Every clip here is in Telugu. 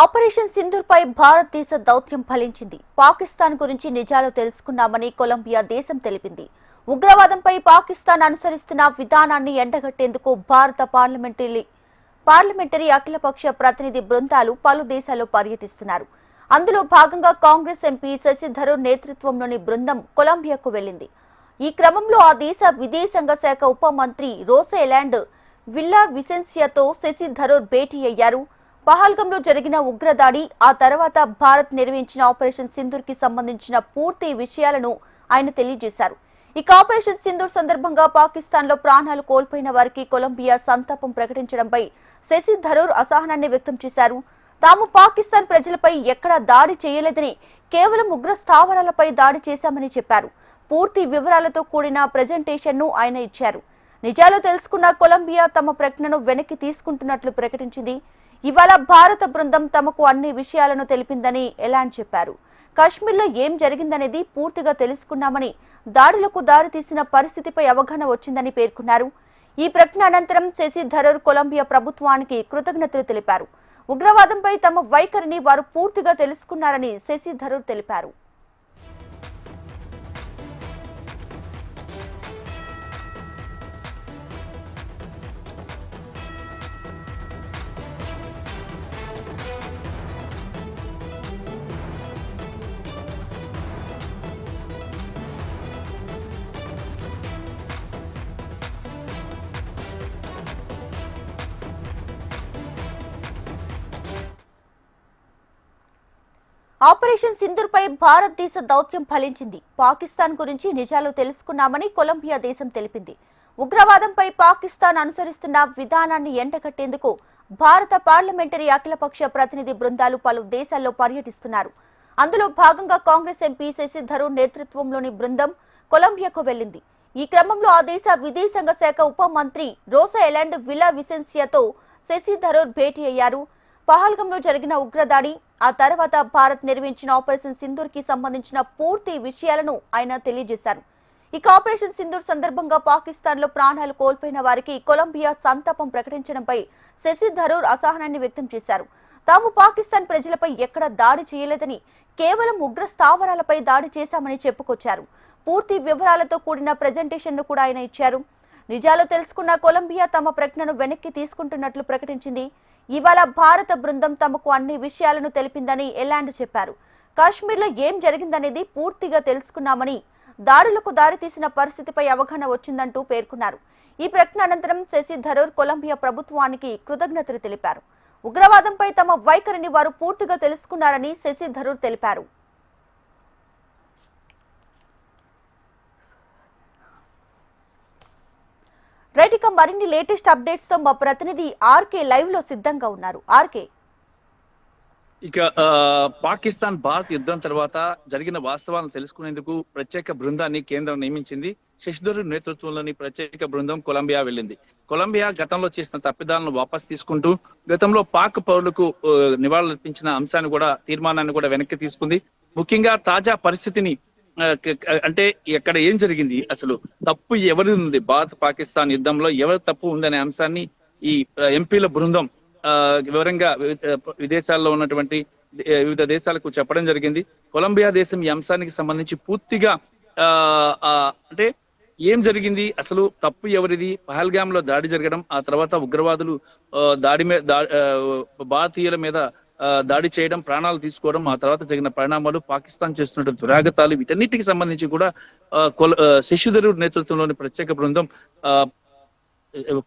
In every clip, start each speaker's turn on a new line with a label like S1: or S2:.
S1: ఆపరేషన్ సింధూర్ పై భారతదేశ దౌత్యం ఫలించింది. పాకిస్తాన్ గురించి నిజాలు తెలుసుకున్నామని కొలంబియా దేశం తెలిపింది. ఉగ్రవాదంపై పాకిస్తాన్ అనుసరిస్తున్న విధానాన్ని ఎండగట్టేందుకు భారత పార్లమెంటరీ అఖిలపక్ష ప్రతినిధి బృందాలు పలు దేశాల్లో పర్యటిస్తున్నారు. అందులో భాగంగా కాంగ్రెస్ ఎంపీ శశి థరూర్ నేతృత్వంలోని బృందం కొలంబియాకు వెళ్లింది. ఈ క్రమంలో ఆ దేశ విదేశాంగ శాఖ ఉప మంత్రి రోసే ఎలాండ్ విల్లా విసెన్సియాతో శశి థరూర్ భేటీ అయ్యారు. పహల్గంలో జరిగిన ఉగ్రదాడి, ఆ తర్వాత భారత్ నిర్వహించిన ఆపరేషన్ సింధూర్ కి సంబంధించిన పూర్తి విషయాలను ఆయన తెలియజేశారు. ఇక ఆపరేషన్ సింధూర్ సందర్భంగా పాకిస్తాన్ లో ప్రాణాలు కోల్పోయిన వారికి కొలంబియా సంతాపం ప్రకటించడంపై శశి థరూర్ అసహనాన్ని వ్యక్తం చేశారు. తాము పాకిస్తాన్ ప్రజలపై ఎక్కడా దాడి చేయలేదని, కేవలం ఉగ్ర స్థావరాలపై దాడి చేశామని చెప్పారు. పూర్తి వివరాలతో కూడిన ప్రెజెంటేషన్ ను ఆయన ఇచ్చారు. నిజాలు తెలుసుకున్న కొలంబియా తమ ప్రకటనను వెనక్కి తీసుకుంటున్నట్లు ప్రకటించింది. ఇవాళ భారత బృందం తమకు అన్ని విషయాలను తెలిపిందని ఎలాండ్ చెప్పారు. కాశ్మీర్లో ఏం జరిగిందనేది పూర్తిగా తెలుసుకున్నామని, దాడులకు దారితీసిన పరిస్థితిపై అవగాహన వచ్చిందని పేర్కొన్నారు. ఈ ప్రకటన అనంతరం శశి థరూర్ కొలంబియా ప్రభుత్వానికి కృతజ్ఞతలు తెలిపారు. ఉగ్రవాదంపై తమ వైఖరిని వారు పూర్తిగా తెలుసుకున్నారని శశి థరూర్ తెలిపారు. ఆపరేషన్ సింధూర్ పై భారతదేశ దౌత్యం ఫలించింది. పాకిస్తాన్ గురించి నిజాలు తెలుసుకున్నామని కొలంబియా దేశం తెలిపింది. ఉగ్రవాదంపై పాకిస్తాన్ అనుసరిస్తున్న విధానాన్ని ఎండగట్టేందుకు భారత పార్లమెంటరీ అఖిలపక్ష ప్రతినిధి బృందాలు పలు దేశాల్లో పర్యటిస్తున్నారు. అందులో భాగంగా కాంగ్రెస్ ఎంపీ శశి థరూర్ నేతృత్వంలోని బృందం కొలంబియాకు వెళ్లింది. ఈ క్రమంలో ఆ దేశ విదేశాంగ శాఖ ఉప మంత్రి రోసా ఎలాండ్ విల్లా విసెన్సియాతో శశి థరూర్ భేటీ అయ్యారు. పహల్గంలో జరిగిన ఉగ్రదాడి, ఆ తర్వాత భారత్ నిర్వహించిన ఆపరేషన్ సింధూర్ కి సంబంధించిన పూర్తి విషయాలను ఆయన తెలియజేశారు. ఇక ఆపరేషన్ సింధూర్ సందర్భంగా పాకిస్తాన్ లో ప్రాణాలు కోల్పోయిన వారికి కొలంబియా సంతాపం ప్రకటించడంపై శశి థరూర్ అసహనాన్ని వ్యక్తం చేశారు. తాము పాకిస్తాన్ ప్రజలపై ఎక్కడ దాడి చేయలేదని, కేవలం ఉగ్ర స్థావరాలపై దాడి చేశామని చెప్పుకొచ్చారు. పూర్తి వివరాలతో కూడిన ప్రెజెంటేషన్ ను కూడా ఆయన ఇచ్చారు. నిజాలు తెలుసుకున్న కొలంబియా తమ ప్రకటనను వెనక్కి తీసుకుంటున్నట్లు ప్రకటించింది. ఇవాళ భారత బృందం తమకు అన్ని విషయాలను తెలిపిందని ఎలాండ్ చెప్పారు. కాశ్మీర్లో ఏం జరిగిందనేది పూర్తిగా తెలుసుకున్నామని, దాడులకు దారితీసిన పరిస్థితిపై అవగాహన వచ్చిందంటూ పేర్కొన్నారు. ఈ ప్రకటన అనంతరం శశి థరూర్ కొలంబియా ప్రభుత్వానికి కృతజ్ఞతలు తెలిపారు. ఉగ్రవాదంపై తమ వైఖరిని వారు పూర్తిగా తెలుసుకున్నారని శశి థరూర్ తెలిపారు. రైట్, ఇక మరిన్ని లేటెస్ట్ అప్డేట్స్ తో మా ప్రతినిధి ఆర్కే లైవ్ లో సిద్ధంగా ఉన్నారు. ఆర్కే,
S2: ఇక పాకిస్తాన్ భారత్ యుద్ధం తర్వాత జరిగిన వాస్తవాలను తెలుసుకునేందుకు ప్రత్యేక బృందాన్ని కేంద్రం నియమించింది. శశి థరూర్ నేతృత్వంలోని ప్రత్యేక బృందం కొలంబియా వెళ్ళింది. కొలంబియా గతంలో చేసిన తప్పిదాలను వాపసు తీసుకుంటూ గతంలో పాక్ పౌరులకు నివాళులర్పించిన అంశాన్ని కూడా, తీర్మానాన్ని కూడా వెనక్కి తీసుకుంది. ముఖ్యంగా తాజా పరిస్థితిని, అంటే ఎక్కడ ఏం జరిగింది, అసలు తప్పు ఎవరి ఉంది, భారత్ పాకిస్తాన్ యుద్ధంలో ఎవరి తప్పు ఉందనే అంశాన్ని ఈ ఎంపీల బృందం వివరంగా విదేశాల్లో ఉన్నటువంటి వివిధ దేశాలకు చెప్పడం జరిగింది. కొలంబియా దేశం ఈ అంశానికి సంబంధించి పూర్తిగా అంటే ఏం జరిగింది, అసలు తప్పు ఎవరిది, పహల్గామ్ లో దాడి జరగడం, ఆ తర్వాత ఉగ్రవాదులు దాడి మీద భారతీయుల మీద దాడి చేయడం, ప్రాణాలు తీసుకోవడం, ఆ తర్వాత జరిగిన పరిణామాలు, పాకిస్తాన్ చేస్తున్న దురాగతాలు, వీటన్నిటికి సంబంధించి కూడా శశి థరూర్ నేతృత్వంలోని ప్రత్యేక బృందం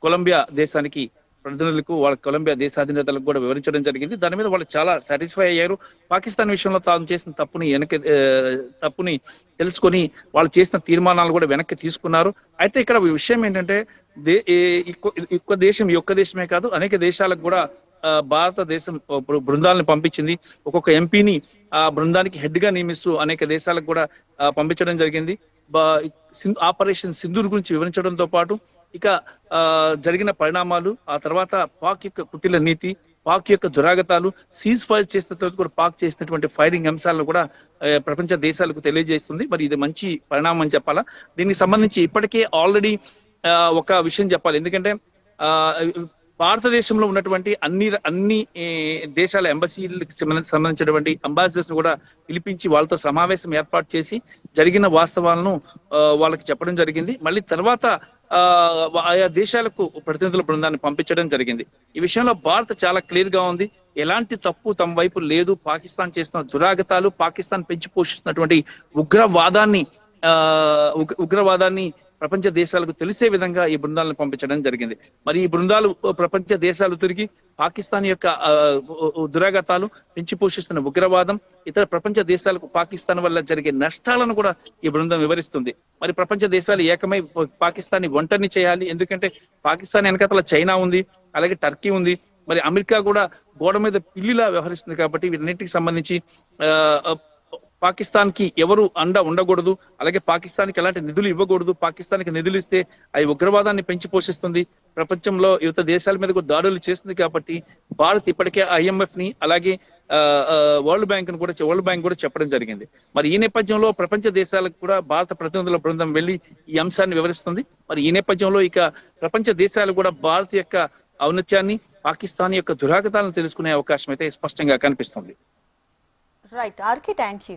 S2: కొలంబియా దేశానికి ప్రతినిధులకు, వాళ్ళ కొలంబియా దేశాధినేతలకు కూడా వివరించడం జరిగింది. దాని మీద వాళ్ళు చాలా సాటిస్ఫై అయ్యారు. పాకిస్తాన్ విషయంలో తాను చేసిన తప్పుని తెలుసుకొని వాళ్ళు చేసిన తీర్మానాలు కూడా వెనక్కి తీసుకున్నారు. అయితే ఇక్కడ విషయం ఏంటంటే, ఈ ఒక్క దేశమే కాదు, అనేక దేశాలకు కూడా భారతదేశం బృందాలను పంపించింది. ఒక్కొక్క ఎంపీని ఆ బృందానికి హెడ్ గా నియమిస్తూ అనేక దేశాలకు కూడా పంపించడం జరిగింది. ఆపరేషన్ సింధూర్ గురించి వివరించడంతో పాటు ఇక జరిగిన పరిణామాలు, ఆ తర్వాత పాక్ యొక్క కుటిల నీతి, పాక్ యొక్క దురాగతాలు, సీజ్ ఫైర్ చేసిన తర్వాత కూడా పాక్ చేసినటువంటి ఫైరింగ్ అంశాలను కూడా ప్రపంచ దేశాలకు తెలియజేస్తుంది. మరి ఇది మంచి పరిణామం అని చెప్పాలా. దీనికి సంబంధించి ఇప్పటికే ఆల్రెడీ ఒక విషయం చెప్పాలి. ఎందుకంటే భారతదేశంలో ఉన్నటువంటి అన్ని దేశాల ఎంబసీలకు సంబంధించినటువంటి అంబాసిడర్స్ కూడా పిలిపించి వాళ్ళతో సమావేశం ఏర్పాటు చేసి జరిగిన వాస్తవాలను వాళ్ళకి చెప్పడం జరిగింది. మళ్ళీ తర్వాత ఆయా దేశాలకు ప్రతినిధుల బృందాన్ని పంపించడం జరిగింది. ఈ విషయంలో భారత్ చాలా క్లియర్ గా ఉంది. ఎలాంటి తప్పు తమ వైపు లేదు. పాకిస్తాన్ చేస్తున్న దురాగతాలు, పాకిస్తాన్ పెంచి పోషిస్తున్నటువంటి ఉగ్రవాదాన్ని ప్రపంచ దేశాలకు తెలిసే విధంగా ఈ బృందాలను పంపించడం జరిగింది. మరి ఈ బృందాలు ప్రపంచ దేశాలు తిరిగి పాకిస్తాన్ యొక్క దురాగతాలు, పెంచి పోషిస్తున్న ఉగ్రవాదం, ఇతర ప్రపంచ దేశాలకు పాకిస్తాన్ వల్ల జరిగే నష్టాలను కూడా ఈ బృందం వివరిస్తుంది. మరి ప్రపంచ దేశాలు ఏకమై పాకిస్తాన్ ఒంటరిని చేయాలి. ఎందుకంటే పాకిస్తాన్ వెనకతల చైనా ఉంది, అలాగే టర్కీ ఉంది, మరి అమెరికా కూడా గోడ మీద పిల్లిలా వ్యవహరిస్తుంది. కాబట్టి వీటన్నిటికి సంబంధించి పాకిస్తాన్ కి ఎవరు అండ ఉండకూడదు, అలాగే పాకిస్తాన్ కి ఎలాంటి నిధులు ఇవ్వకూడదు. పాకిస్తాన్ కి నిధులు ఇస్తే అది ఉగ్రవాదాన్ని పెంచి పోషిస్తుంది, ప్రపంచంలో యువత దేశాల మీద దాడులు చేస్తుంది. కాబట్టి భారత్ ఇప్పటికే IMF ని అలాగే వరల్డ్ బ్యాంక్ కూడా చెప్పడం జరిగింది. మరి ఈ నేపథ్యంలో ప్రపంచ దేశాలకు కూడా భారత ప్రతినిధుల బృందం వెళ్లి ఈ అంశాన్ని వివరిస్తుంది. మరి ఈ నేపథ్యంలో ఇక ప్రపంచ దేశాలు కూడా భారత్ యొక్క ఔన్నత్యాన్ని, పాకిస్తాన్ యొక్క దురాగతాలను తెలుసుకునే అవకాశం అయితే స్పష్టంగా కనిపిస్తుంది.
S1: Right RK, thank you.